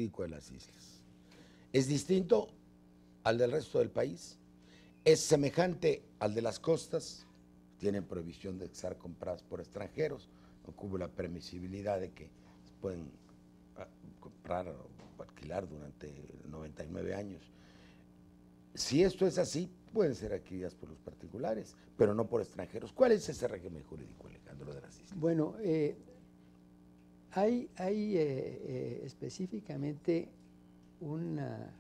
jurídico de las islas es distinto al del resto del país, es semejante al de las costas, tienen prohibición de estar compradas por extranjeros, no cubre la permisibilidad de que pueden comprar o alquilar durante 99 años. Si esto es así, pueden ser adquiridas por los particulares, pero no por extranjeros. ¿Cuál es ese régimen jurídico, Alejandro, de las islas? Bueno, hay específicamente una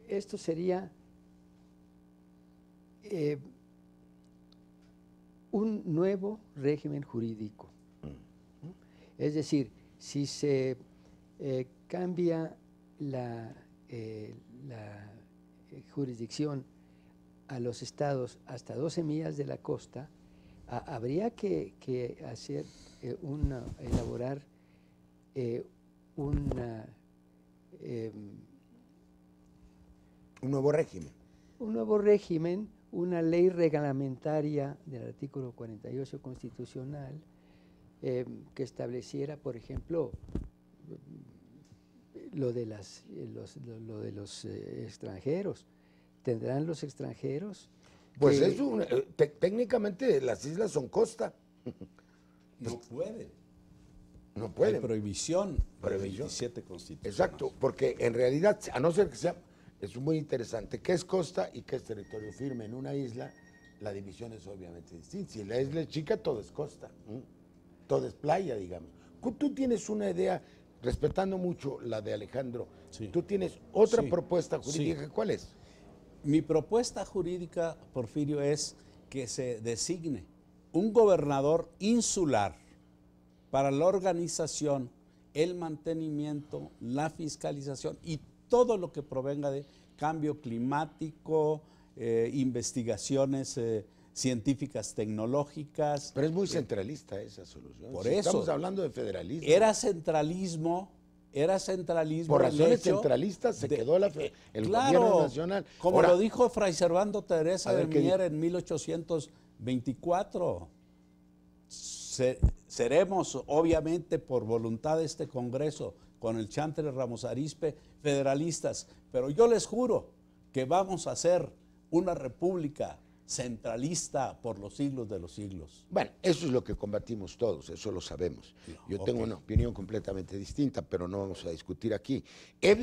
esto sería un nuevo régimen jurídico. Es decir, si se cambia la jurisdicción a los estados hasta 12 millas de la costa, habría que elaborar un nuevo régimen. Un nuevo régimen, una ley reglamentaria del artículo 48 constitucional que estableciera, por ejemplo, lo de los extranjeros. ¿Tendrán los extranjeros? Pues técnicamente las islas son costa. No pueden. No pueden. Hay prohibición. 27 constitucional. Exacto, porque en realidad, a no ser que sea, es muy interesante, ¿qué es costa y qué es territorio firme? En una isla, la división es obviamente distinta. Si la isla es chica, todo es costa, todo es playa, digamos. Tú tienes una idea, respetando mucho la de Alejandro, sí. Tú tienes otra propuesta jurídica, sí. ¿Cuál es? Mi propuesta jurídica, Porfirio, es que se designe un gobernador insular para la organización, el mantenimiento, la fiscalización y todo lo que provenga de cambio climático, investigaciones científicas tecnológicas. Pero es muy centralista esa solución. Por si eso. Estamos hablando de federalismo. Era centralismo. Por razones centralistas se quedó el gobierno nacional. Como lo dijo Fray Servando Teresa de Mier en 1824. Seremos, obviamente, por voluntad de este Congreso, con el chantre Ramos Arizpe, federalistas, pero yo les juro que vamos a hacer una república centralista por los siglos de los siglos. Bueno, eso es lo que combatimos todos, eso lo sabemos. Yo tengo una opinión completamente distinta, pero no vamos a discutir aquí.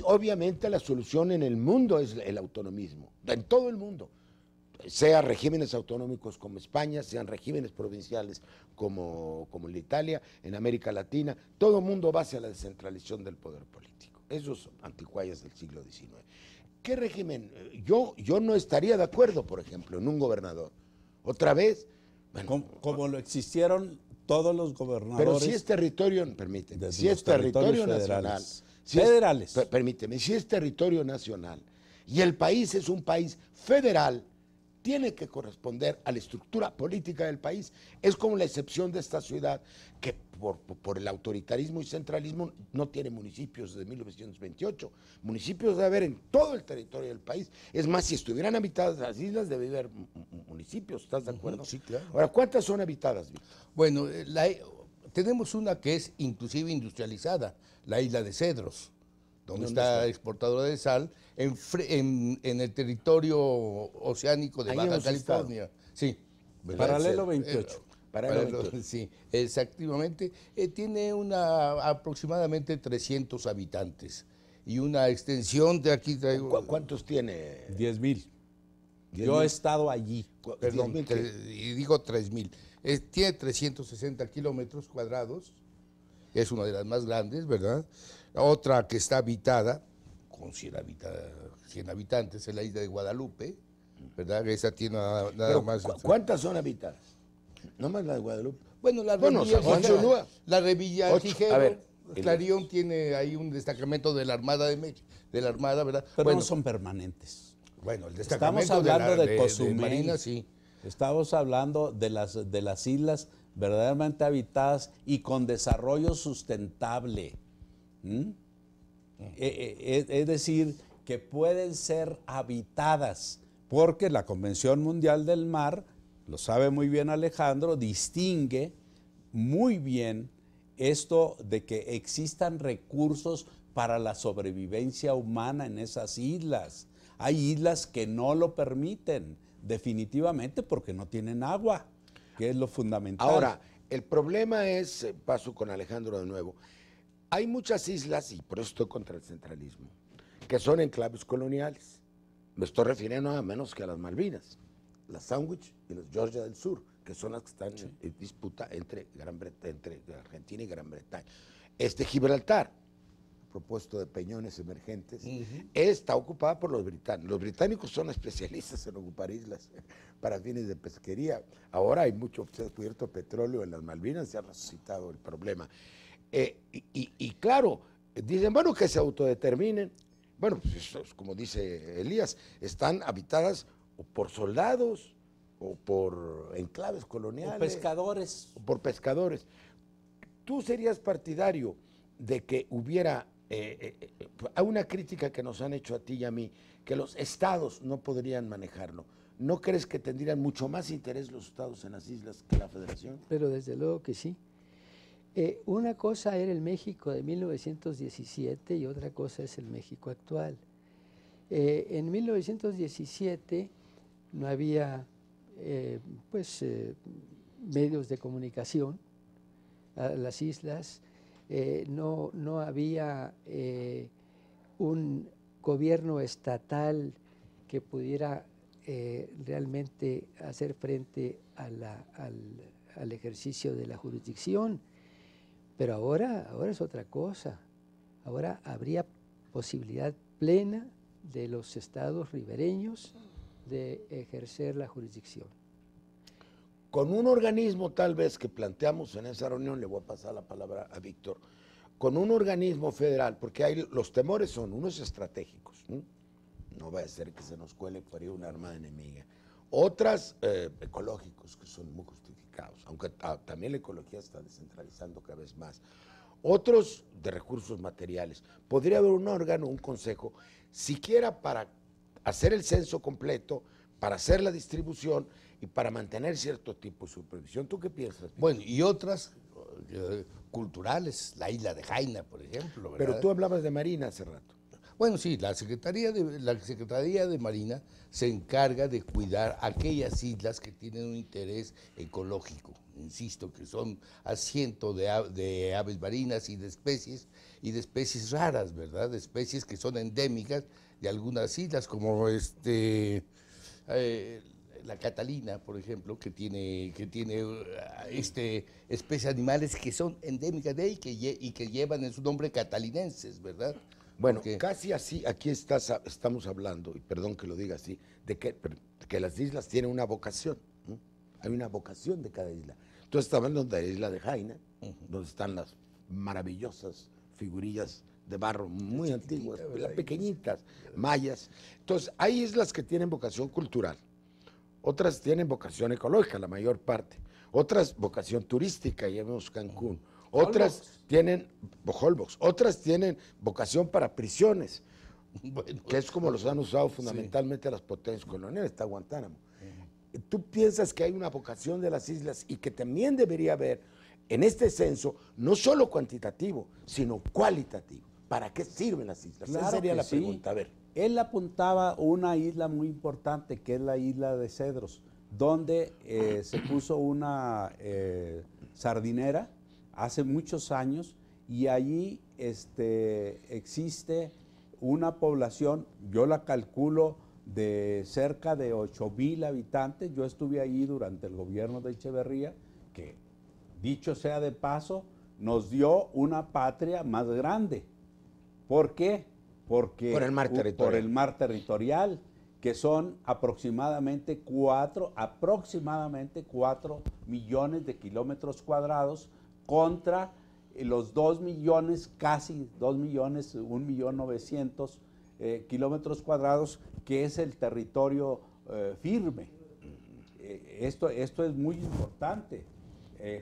Obviamente la solución en el mundo es el autonomismo, en todo el mundo. Sea regímenes autonómicos como España, sean regímenes provinciales como el de Italia, en América Latina, todo el mundo va hacia la descentralización del poder político. Esos anticuallas del siglo XIX. ¿Qué régimen? Yo no estaría de acuerdo, por ejemplo, en un gobernador. Otra vez. Bueno, como lo existieron todos los gobernadores. Pero si es territorio, permíteme, si es territorio nacional. Federales. Permíteme, si es territorio nacional y el país es un país federal, tiene que corresponder a la estructura política del país. Es como la excepción de esta ciudad que por el autoritarismo y centralismo no tiene municipios desde 1928. Municipios debe haber en todo el territorio del país. Es más, si estuvieran habitadas las islas, debe haber municipios. ¿Estás de acuerdo? Sí, claro. Ahora, ¿cuántas son habitadas, Víctor? Bueno, tenemos una que es inclusive industrializada, la isla de Cedros, donde está exportadora de sal, en el territorio oceánico de Baja California. Sí. Paralelo 28. Sí, exactamente. Tiene aproximadamente 300 habitantes y una extensión de aquí traigo. ¿Cuántos tiene? 10,000. Yo he estado allí. Perdón, y digo 3,000. Tiene 360 kilómetros cuadrados. Es una de las más grandes, ¿verdad? Otra que está habitada, con 100 habitantes, es la isla de Guadalupe, ¿verdad? Esa tiene nada más. ¿Cuántas son habitadas? No más la de Guadalupe. Bueno, la Revilla Tijero, Clarión tiene ahí un destacamento de la Armada ¿verdad? Pero no son permanentes. Bueno, el destacamento estamos hablando de Cozumel, de Marina, sí. Estamos hablando de las islas verdaderamente habitadas y con desarrollo sustentable. Es decir, que pueden ser habitadas, porque la Convención Mundial del Mar, lo sabe muy bien Alejandro, distingue muy bien esto de que existan recursos para la sobrevivencia humana en esas islas. Hay islas que no lo permiten, definitivamente porque no tienen agua, que es lo fundamental. Ahora, el problema es, paso con Alejandro de nuevo, hay muchas islas, y por eso estoy contra el centralismo, que son enclaves coloniales. Me estoy refiriendo nada menos que a las Malvinas, las Sandwich y las Georgia del Sur, que son las que están en disputa entre Argentina y Gran Bretaña. Gibraltar, a propósito de peñones emergentes, está ocupada por los británicos. Los británicos son especialistas en ocupar islas para fines de pesquería. Ahora hay mucho, se ha descubierto petróleo en las Malvinas, se ha resucitado el problema. Y claro, dicen, bueno, que se autodeterminen. Bueno, pues eso es como dice Elías, están habitadas o por soldados o por enclaves coloniales. O pescadores. O por pescadores. ¿Tú serías partidario de que hubiera, hay una crítica que nos han hecho a ti y a mí, que los estados no podrían manejarlo? ¿No crees que tendrían mucho más interés los estados en las islas que la federación? Pero desde luego que sí. Una cosa era el México de 1917 y otra cosa es el México actual. En 1917 no había medios de comunicación a las islas, no había un gobierno estatal que pudiera realmente hacer frente al ejercicio de la jurisdicción. Pero ahora es otra cosa. Ahora habría posibilidad plena de los estados ribereños de ejercer la jurisdicción. Con un organismo tal vez que planteamos en esa reunión, le voy a pasar la palabra a Víctor, con un organismo federal, porque los temores son unos estratégicos, no va a ser que se nos cuele por ahí una armada enemiga, otras ecológicos que son muy justificados, aunque también la ecología está descentralizando cada vez más, otros de recursos materiales. Podría haber un órgano, un consejo, siquiera para hacer el censo completo, para hacer la distribución y para mantener cierto tipo de supervisión. ¿Tú qué piensas, Víctor? Bueno, y otras culturales, la isla de Jaina, por ejemplo, ¿verdad? Pero tú hablabas de Marina hace rato. Bueno, sí, la Secretaría de Marina se encarga de cuidar aquellas islas que tienen un interés ecológico, insisto, que son asiento de aves marinas y de especies raras, ¿verdad? De especies que son endémicas de algunas islas, como la Catalina, por ejemplo, que tiene especies animales que son endémicas de ahí y que llevan en su nombre catalinenses, ¿verdad? Bueno, casi así, aquí estamos hablando, y perdón que lo diga así, de que las islas tienen una vocación, ¿no? Hay una vocación de cada isla. Tú estás hablando de la isla de Jaina, donde están las maravillosas figurillas de barro muy antiguas, pequeñitas, mayas. Entonces, hay islas que tienen vocación cultural, otras tienen vocación ecológica, la mayor parte, otras vocación turística, ya vemos Cancún. Otras tienen Holbox, otras tienen vocación para prisiones, bueno, que es como los han usado fundamentalmente las potencias coloniales, está Guantánamo. ¿Tú piensas que hay una vocación de las islas y que también debería haber en este censo, no solo cuantitativo, sino cualitativo? ¿Para qué sirven las islas? Claro, esa sería la sí. pregunta. A ver. Él apuntaba una isla muy importante, que es la isla de Cedros, donde se puso una sardinera hace muchos años, y allí existe una población, yo la calculo, de cerca de 8,000 habitantes. Yo estuve allí durante el gobierno de Echeverría, que, dicho sea de paso, nos dio una patria más grande. ¿Por qué? Porque por el mar territorial. Por el mar territorial, que son aproximadamente 4 millones de kilómetros cuadrados contra los 2 millones, casi 2 millones, 1.900.000 kilómetros cuadrados, que es el territorio firme. Esto es muy importante.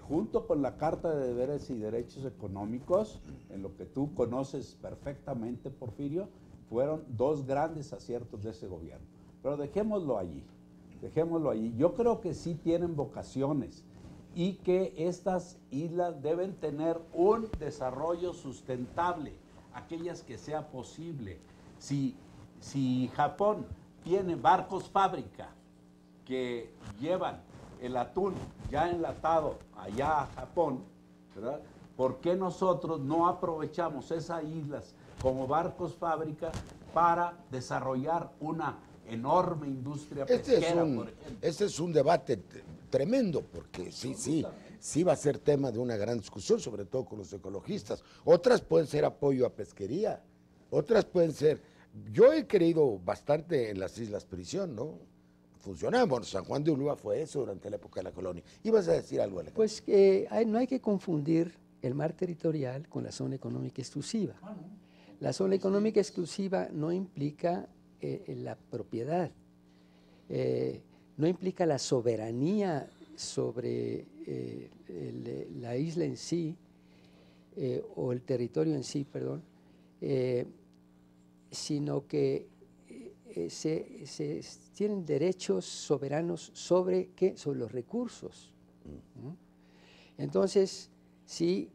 Junto con la Carta de Deberes y Derechos Económicos, en lo que tú conoces perfectamente, Porfirio, fueron dos grandes aciertos de ese gobierno. Pero dejémoslo allí, dejémoslo allí. Yo creo que sí tienen vocaciones, y que estas islas deben tener un desarrollo sustentable, aquellas que sea posible. Si Japón tiene barcos fábrica que llevan el atún ya enlatado allá a Japón, ¿verdad? ¿Por qué nosotros no aprovechamos esas islas como barcos fábrica para desarrollar una enorme industria pesquera, por ejemplo? Este es un debate tremendo, porque sí va a ser tema de una gran discusión, sobre todo con los ecologistas. Otras pueden ser apoyo a pesquería, otras pueden ser... Yo he creído bastante en las Islas Prisión, ¿no? Funcionaban. Bueno, San Juan de Ulúa fue eso durante la época de la colonia. ¿Ibas a decir algo, Alejandro? Pues no hay que confundir el mar territorial con la zona económica exclusiva. La zona económica exclusiva no implica la propiedad, no implica la soberanía sobre la isla en sí, o el territorio en sí, perdón, sino que se tienen derechos soberanos sobre ¿qué? Sobre los recursos. Entonces, sí.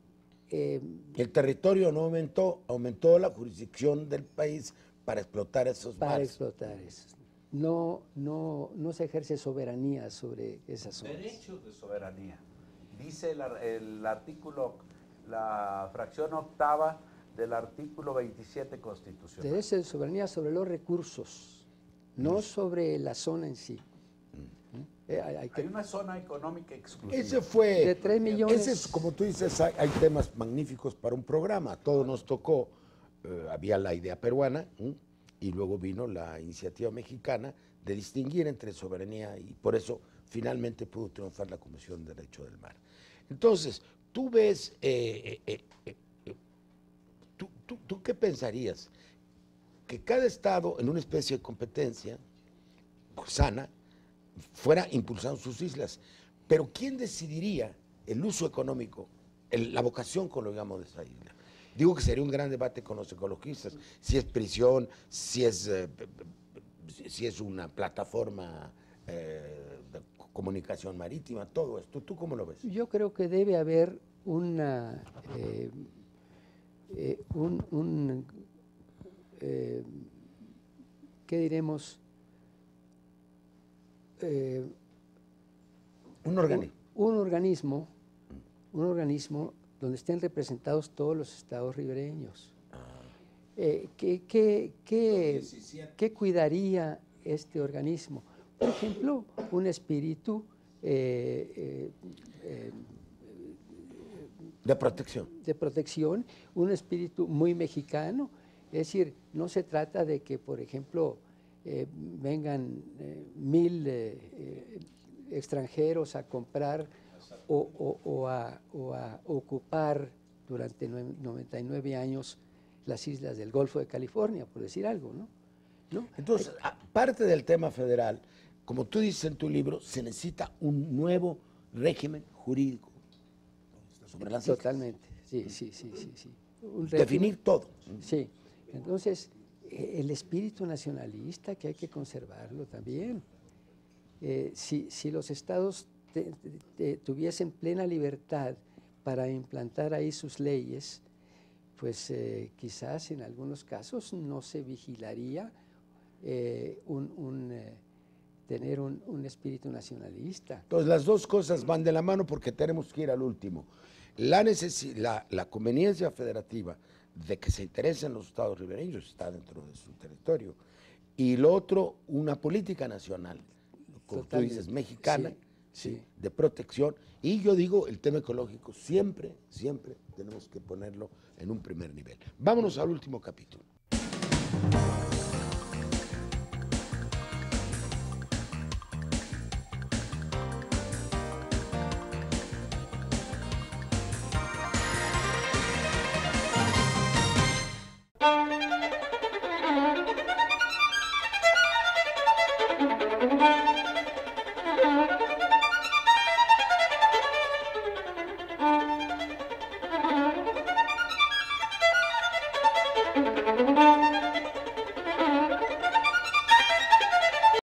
El territorio no aumentó la jurisdicción del país para explotar esos mares. Para explotar eso. No se ejerce soberanía sobre esas zonas. Derechos de soberanía. Dice el artículo, la fracción octava del artículo 27 constitucional. Derecho de soberanía sobre los recursos, no sobre la zona en sí. Hay una zona económica exclusiva. Ese fue... De 3 millones... Ese es, como tú dices, hay temas magníficos para un programa. Todo nos tocó, había la idea peruana, y luego vino la iniciativa mexicana de distinguir entre soberanía, y por eso finalmente pudo triunfar la Comisión de Derecho del Mar. Entonces, tú ves, ¿tú qué pensarías? Que cada estado, en una especie de competencia sana, fuera impulsando sus islas. Pero ¿quién decidiría el uso económico, la vocación, como lo digamos, de esa isla? Digo que sería un gran debate con los ecologistas, si es prisión, si es una plataforma de comunicación marítima, todo esto. ¿Tú cómo lo ves? Yo creo que debe haber ¿qué diremos? Un organismo. Un organismo donde estén representados todos los estados ribereños. ¿Qué cuidaría este organismo? Por ejemplo, un espíritu de protección, un espíritu muy mexicano. Es decir, no se trata de que, por ejemplo, vengan 1000 extranjeros a comprar o a ocupar durante 99 años las islas del Golfo de California, por decir algo, ¿no? Entonces, aparte del tema federal, como tú dices en tu libro, se necesita un nuevo régimen jurídico sobre las islas. Totalmente, sí. Definir todo. Sí, entonces el espíritu nacionalista que hay que conservarlo también. Si los estados tuviesen plena libertad para implantar ahí sus leyes, pues quizás en algunos casos no se vigilaría tener un espíritu nacionalista. Entonces las dos cosas van de la mano porque tenemos que ir al último. La conveniencia federativa de que se interesen los estados ribereños está dentro de su territorio. Y lo otro, una política nacional, como tú dices, mexicana, sí. de protección. Y yo digo, el tema ecológico siempre tenemos que ponerlo en un primer nivel. Vámonos al último capítulo.